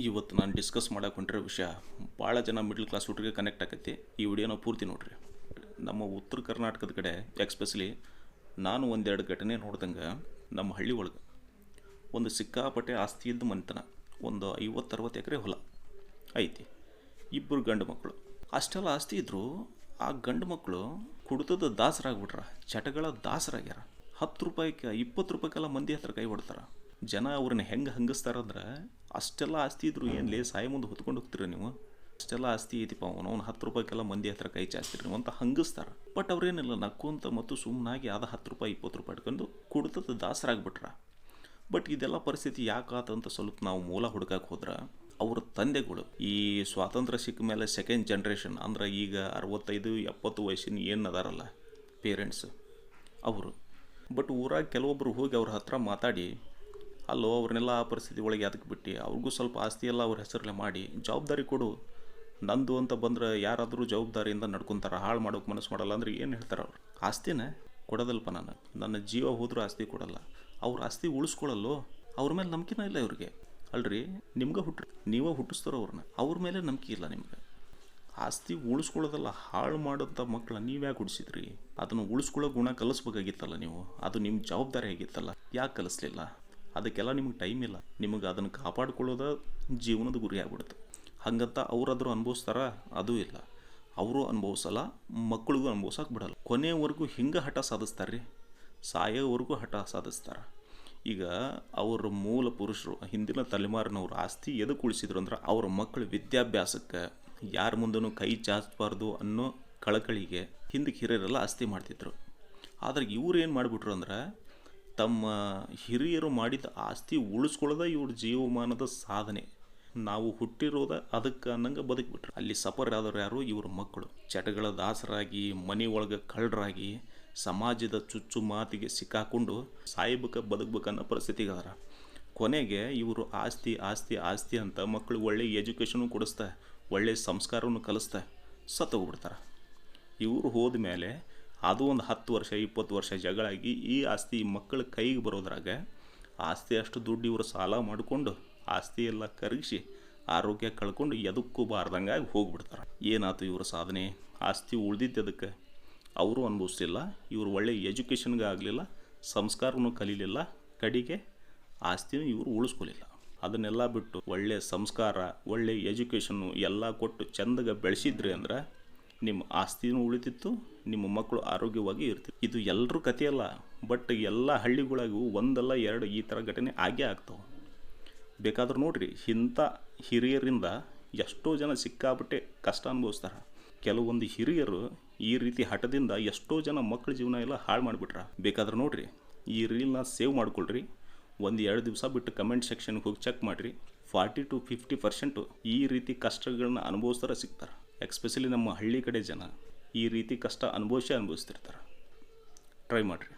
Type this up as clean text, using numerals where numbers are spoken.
ಇವತ್ತು ನಾನು ಡಿಸ್ಕಸ್ ಮಾಡಕ್ಕೆ ಹೊಂಟಿರೋ ವಿಷಯ ಭಾಳ ಜನ ಮಿಡ್ಲ್ ಕ್ಲಾಸ್ ಹುಡುಗರಿಗೆ ಕನೆಕ್ಟ್ ಆಕೈತಿ. ಈ ವಿಡಿಯೋನ ಪೂರ್ತಿ ನೋಡ್ರಿ. ನಮ್ಮ ಉತ್ತರ ಕರ್ನಾಟಕದ ಕಡೆ ಎಕ್ಸ್ಪೆಷಲಿ ನಾನು ಒಂದೆರಡು ಘಟನೆ ನೋಡ್ದಂಗೆ ನಮ್ಮ ಹಳ್ಳಿ ಒಳಗೆ ಒಂದು ಸಿಕ್ಕಾಪಟ್ಟೆ ಆಸ್ತಿ ಇದ್ದ ಮನೆತನ, ಒಂದು 50-60 ಎಕರೆ ಹೊಲ ಐತಿ. ಇಬ್ಬರು ಗಂಡು ಮಕ್ಕಳು. ಅಷ್ಟೆಲ್ಲ ಆಸ್ತಿ ಇದ್ದರೂ ಆ ಗಂಡು ಮಕ್ಕಳು ಕುಡ್ತದ ದಾಸರಾಗ್ಬಿಟ್ರ, ಚಟಗಳ ದಾಸರಾಗ್ಯಾರ. 10 ರೂಪಾಯಿಗೆ 20 ರೂಪಾಯಿಗೆಲ್ಲ ಮಂದಿ ಹತ್ರ ಕೈ ಹೊಡ್ತಾರೆ. ಜನ ಅವ್ರನ್ನ ಹೆಂಗೆ ಹಂಗಿಸ್ತಾರಂದ್ರೆ, ಅಷ್ಟೆಲ್ಲ ಆಸ್ತಿ ಇದ್ರು ಏನ್ಲೇ ಸಾಯಿ ಮುಂದೆ ಹೊತ್ಕೊಂಡು ಹೋಗ್ತೀರ ನೀವು, ಅಷ್ಟೆಲ್ಲ ಆಸ್ತಿ ಐತಿಪ್ಪ ಅವನು 10 ರೂಪಾಯಿಗೆಲ್ಲ ಮಂದಿ ಹತ್ರ ಕೈ ಚಾಚ್ತೀರಿ ನೀವು ಅಂತ ಹಂಗಿಸ್ತಾರೆ. ಬಟ್ ಅವ್ರೇನಿಲ್ಲ, ನಕ್ಕು ಮತ್ತು ಸುಮ್ಮನಾಗಿ ಆದ 10 ರೂಪಾಯಿ 20 ರೂಪಾಯಿ ಇಟ್ಕೊಂಡು ಕುಡ್ತದ ದಾಸರಾಗ್ಬಿಟ್ರ. ಬಟ್ ಇದೆಲ್ಲ ಪರಿಸ್ಥಿತಿ ಯಾಕಾತಂತ ಸ್ವಲ್ಪ ನಾವು ಮೂಲ ಹುಡುಕಕ್ಕೆ ಹೋದ್ರೆ, ಅವ್ರ ತಂದೆಗಳು ಈ ಸ್ವಾತಂತ್ರ್ಯ ಸಿಕ್ಕ ಮೇಲೆ ಸೆಕೆಂಡ್ ಜನ್ರೇಷನ್ ಅಂದ್ರೆ ಈಗ 65-70 ವಯಸ್ಸಿನ ಏನು ಅದಾರಲ್ಲ ಪೇರೆಂಟ್ಸ್ ಅವರು. ಬಟ್ ಊರಾಗ ಕೆಲವೊಬ್ಬರು ಹೋಗಿ ಅವ್ರ ಹತ್ರ ಮಾತಾಡಿ, ಅಲ್ಲೋ ಅವ್ರನ್ನೆಲ್ಲ ಆ ಪರಿಸ್ಥಿತಿ ಒಳಗೆ ಅದಕ್ಕೆ ಬಿಟ್ಟು ಅವ್ರಿಗೂ ಸ್ವಲ್ಪ ಆಸ್ತಿ ಎಲ್ಲ ಅವ್ರ ಹೆಸರಲ್ಲೇ ಮಾಡಿ ಜವಾಬ್ದಾರಿ ಕೊಡು, ನಂದು ಅಂತ ಬಂದ್ರೆ ಯಾರಾದರೂ ಜವಾಬ್ದಾರಿಯಿಂದ ನಡ್ಕೊತಾರೆ. ಹಾಳು ಮಾಡೋಕೆ ಮನಸ್ಸು ಮಾಡಲ್ಲ ಅಂದ್ರೆ ಏನು ಹೇಳ್ತಾರೆ ಅವ್ರು? ಆಸ್ತಿನ ಕೊಡೋದಲ್ಪ, ನನ್ನ ಜೀವ ಹೋದ್ರೂ ಆಸ್ತಿ ಕೊಡಲ್ಲ. ಅವ್ರ ಆಸ್ತಿ ಉಳಿಸ್ಕೊಳ್ಳಲ್ಲೋ, ಅವ್ರ ಮೇಲೆ ನಂಬಿಕೆನೇ ಇಲ್ಲ ಇವ್ರಿಗೆ. ಅಲ್ರಿ, ನಿಮ್ಗೆ ನೀವೇ ಹುಟ್ಟಿಸ್ತಾರೋ ಅವ್ರ ಮೇಲೆ ನಂಬಿಕೆ ಇಲ್ಲ ನಿಮ್ಗೆ. ಆಸ್ತಿ ಉಳಿಸ್ಕೊಳ್ಳೋದಲ್ಲ, ಹಾಳು ಮಾಡೋಂಥ ಮಕ್ಕಳ ನೀವು ಯಾಕೆ ಉಳಿಸಿದ್ರಿ? ಅದನ್ನು ಉಳಿಸ್ಕೊಳ್ಳೋ ಗುಣ ಕಲಿಸ್ಬೇಕಾಗಿತ್ತಲ್ಲ ನೀವು. ಅದು ನಿಮ್ಮ ಜವಾಬ್ದಾರಿ ಆಗಿತ್ತಲ್ಲ, ಯಾಕೆ ಕಲಿಸ್ಲಿಲ್ಲ? ಅದಕ್ಕೆಲ್ಲ ನಿಮ್ಗೆ ಟೈಮ್ ಇಲ್ಲ. ನಿಮಗೆ ಅದನ್ನು ಕಾಪಾಡ್ಕೊಳ್ಳೋದ ಜೀವನದ ಗುರಿ ಆಗ್ಬಿಡುತ್ತೆ. ಹಂಗಂತ ಅವರಾದರೂ ಅನುಭವಿಸ್ತಾರ? ಅದೂ ಇಲ್ಲ. ಅವರು ಅನುಭವಿಸಲ್ಲ, ಮಕ್ಕಳಿಗೂ ಅನುಭವಿಸೋಕೆ ಬಿಡಲ್ಲ. ಕೊನೆಯವರೆಗೂ ಹಿಂಗೆ ಹಠ ಸಾಧಿಸ್ತಾರೆ ರೀ, ಸಾಯೋವರೆಗೂ ಹಠ ಸಾಧಿಸ್ತಾರೆ. ಈಗ ಅವ್ರ ಮೂಲ ಪುರುಷರು, ಹಿಂದಿನ ತಲೆಮಾರಿನವ್ರು ಆಸ್ತಿ ಎದಕ್ಕೆ ಉಳಿಸಿದ್ರು ಅಂದ್ರೆ, ಅವ್ರ ಮಕ್ಕಳ ವಿದ್ಯಾಭ್ಯಾಸಕ್ಕೆ ಯಾರ ಮುಂದೂ ಕೈ ಚಾಚಬಾರ್ದು ಅನ್ನೋ ಕಳಕಳಿಗೆ ಹಿಂದಕ್ಕೆ ಹಿರಿಯರೆಲ್ಲ ಆಸ್ತಿ ಮಾಡ್ತಿದ್ರು. ಆದ್ರೆ ಇವ್ರು ಏನು ಮಾಡಿಬಿಟ್ರು ಅಂದ್ರೆ, ತಮ್ಮ ಹಿರಿಯರು ಮಾಡಿದ ಆಸ್ತಿ ಉಳಿಸ್ಕೊಳ್ಳೋದ ಇವ್ರ ಜೀವಮಾನದ ಸಾಧನೆ. ನಾವು ಹುಟ್ಟಿರೋದ ಅದಕ್ಕೆ ಅನ್ನಂಗೆ ಬದುಕಿಬಿಟ್ರು. ಅಲ್ಲಿ ಸಫರ್ ಆದವ್ರು ಯಾರು? ಇವ್ರ ಮಕ್ಕಳು. ಚಟಗಳ ದಾಸರಾಗಿ, ಮನೆ ಒಳಗೆ ಕಳ್ಳರಾಗಿ, ಸಮಾಜದ ಚುಚ್ಚು ಮಾತಿಗೆ ಸಿಕ್ಕಾಕೊಂಡು ಸಾಯ್ಬೇಕು ಬದುಕಬೇಕನ್ನೋ ಪರಿಸ್ಥಿತಿಗೆ ಅದಾರ. ಕೊನೆಗೆ ಇವರು ಆಸ್ತಿ ಆಸ್ತಿ ಆಸ್ತಿ ಅಂತ ಮಕ್ಕಳು ಒಳ್ಳೆ ಎಜುಕೇಷನು ಕೊಡಿಸ್ತಾ, ಒಳ್ಳೆ ಸಂಸ್ಕಾರವನ್ನು ಕಲಿಸ್ತಾ ಸತ್ತೋಗ್ಬಿಡ್ತಾರೆ. ಇವರು ಹೋದ ಮೇಲೆ ಅದು ಒಂದು 10 ವರ್ಷ 20 ವರ್ಷ ಜಗಳಾಗಿ ಈ ಆಸ್ತಿ ಮಕ್ಕಳ ಕೈಗೆ ಬರೋದ್ರಾಗ ಆಸ್ತಿ ಅಷ್ಟು ದುಡ್ಡು ಇವರು ಸಾಲ ಮಾಡಿಕೊಂಡು ಆಸ್ತಿ ಎಲ್ಲ ಕರಗಿಸಿ ಆರೋಗ್ಯ ಕಳ್ಕೊಂಡು ಎದಕ್ಕೂ ಬಾರ್ದಂಗಾಗಿ ಹೋಗ್ಬಿಡ್ತಾರೆ. ಏನಾಯ್ತು ಇವ್ರ ಸಾಧನೆ? ಆಸ್ತಿ ಉಳ್ದಿದ್ದದಕ್ಕೆ ಅವರು ಅನುಭವಿಸ್ಲಿಲ್ಲ, ಇವರು ಒಳ್ಳೆ ಎಜುಕೇಷನ್ಗೆ ಆಗಲಿಲ್ಲ, ಸಂಸ್ಕಾರನೂ ಕಲೀಲಿಲ್ಲ, ಕಡೆಗೆ ಆಸ್ತಿನೂ ಇವರು ಉಳಿಸ್ಕೊಲಿಲ್ಲ. ಅದನ್ನೆಲ್ಲ ಬಿಟ್ಟು ಒಳ್ಳೆ ಸಂಸ್ಕಾರ, ಒಳ್ಳೆ ಎಜುಕೇಷನ್ನು ಎಲ್ಲ ಕೊಟ್ಟು ಚೆಂದಗೆ ಬೆಳೆಸಿದ್ರಿ ಅಂದ್ರೆ ನಿಮ್ಮ ಆಸ್ತಿನೂ ಉಳಿತಿತ್ತು, ನಿಮ್ಮ ಮಕ್ಕಳು ಆರೋಗ್ಯವಾಗಿ ಇರ್ತಿತ್ತು. ಇದು ಎಲ್ಲರೂ ಕಥೆಯಲ್ಲ, ಬಟ್ ಎಲ್ಲ ಹಳ್ಳಿಗಳಿಗೂ ಒಂದಲ್ಲ ಎರಡು ಈ ಥರ ಘಟನೆ ಆಗೇ ಆಗ್ತಾವೆ. ಬೇಕಾದ್ರೆ ನೋಡ್ರಿ, ಇಂಥ ಹಿರಿಯರಿಂದ ಎಷ್ಟೋ ಜನ ಸಿಕ್ಕಾಬಿಟ್ಟೆ ಕಷ್ಟ ಅನುಭವಿಸ್ತಾರೆ. ಕೆಲವೊಂದು ಹಿರಿಯರು ಈ ರೀತಿ ಹಠದಿಂದ ಎಷ್ಟೋ ಜನ ಮಕ್ಕಳ ಜೀವನ ಎಲ್ಲ ಹಾಳು ಮಾಡಿಬಿಟ್ರ. ಬೇಕಾದ್ರೆ ನೋಡ್ರಿ, ಈ ರೀಲ್ನ ಸೇವ್ ಮಾಡ್ಕೊಳ್ರಿ, 1-2 ದಿವಸ ಬಿಟ್ಟು ಕಮೆಂಟ್ ಸೆಕ್ಷನ್ಗೆ ಹೋಗಿ ಚೆಕ್ ಮಾಡಿರಿ. 40-50% ಈ ರೀತಿ ಕಷ್ಟಗಳನ್ನ ಅನುಭವಿಸ್ತಾರೆ ಸಿಗ್ತಾರೆ. ಎಕ್ಸ್ಪೆಷಲಿ ನಮ್ಮ ಹಳ್ಳಿ ಕಡೆ ಜನ ಈ ರೀತಿ ಕಷ್ಟ ಅನುಭವಿಸ್ತಿರ್ತಾರೆ. ಟ್ರೈ ಮಾಡಿರಿ.